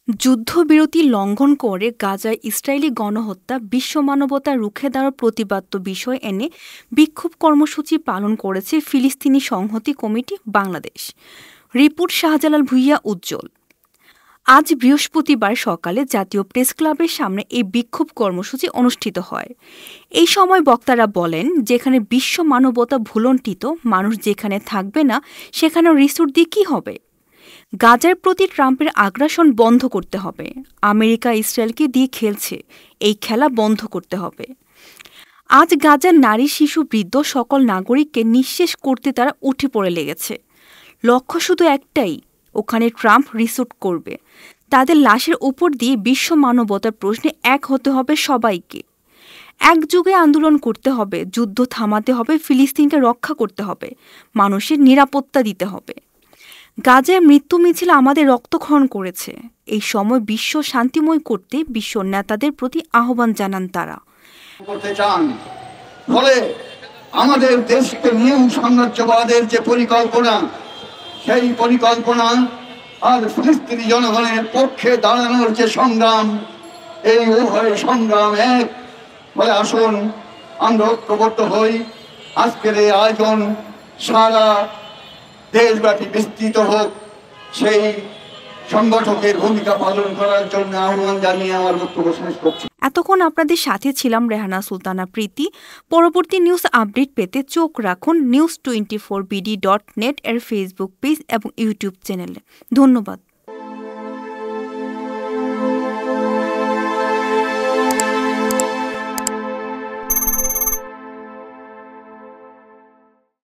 যুদ্ধবিরতি লঙ্ঘন করে গাজায় ইসরায়েলি গণহত্যা বিশ্ব মানবতা রুখে দাঁড়ার প্রতিবাদ্য বিষয় এনে বিক্ষোভ কর্মসূচি পালন করেছে ফিলিস্তিনি সংহতি কমিটি বাংলাদেশ। রিপোর্ট শাহজালাল ভুঁইয়া উজ্জ্বল। আজ বৃহস্পতিবার সকালে জাতীয় প্রেসক্লাবের সামনে এই বিক্ষোভ কর্মসূচি অনুষ্ঠিত হয়। এই সময় বক্তারা বলেন, যেখানে বিশ্ব মানবতা ভুলণ্ঠিত, মানুষ যেখানে থাকবে না সেখানে রিসোর্ট দিয়ে কী হবে? গাজার প্রতি ট্রাম্পের আগ্রাসন বন্ধ করতে হবে। আমেরিকা ইসরায়েলকে দিয়ে খেলছে, এই খেলা বন্ধ করতে হবে। আজ গাজার নারী, শিশু, বৃদ্ধ সকল নাগরিককে নিঃশেষ করতে তারা উঠে পড়ে লেগেছে। লক্ষ্য শুধু একটাই, ওখানে ট্রাম্প রিসোর্ট করবে। তাদের লাশের উপর দিয়ে বিশ্ব মানবতার প্রশ্নে এক হতে হবে সবাইকে। একযুগে আন্দোলন করতে হবে, যুদ্ধ থামাতে হবে, ফিলিস্তিনকে রক্ষা করতে হবে, মানুষের নিরাপত্তা দিতে হবে। গাজায় মৃত্যু মিছিল আমাদের রক্তক্ষরণ করেছে। এই সময় বিশ্ব শান্তিময় করতে বিশ্ব নেতাদের প্রতি আহ্বান জানান তারা। ফলে আমাদের দেশকে নিয়ে সাম্রাজ্যবাদের যে পরিকল্পনা, সেই পরিকল্পনা আর ফিলিস্তিনি জনগণের পক্ষে দাঁড়ানোর যে সংগ্রাম, এই উভয় সংগ্রাম এক। ফলে আসুন আমরা ঐক্যবদ্ধ হই। আজকের এই আয়োজন সারা দেশব্যাপী বিস্তৃত হোক, সেই সংগঠকের ভূমিকা পালন করার জন্য আহ্বান জানিয়ে আমার বক্তব্য শেষ করছি। এতক্ষণ আপনাদের সাথে ছিলাম রেহানা সুলতানা প্রীতি। পরবর্তী নিউজ আপডেট পেতে চোখ রাখুন news24bd.net এর ফেসবুক পেজ এবং ইউটিউব চ্যানেলে। ধন্যবাদ।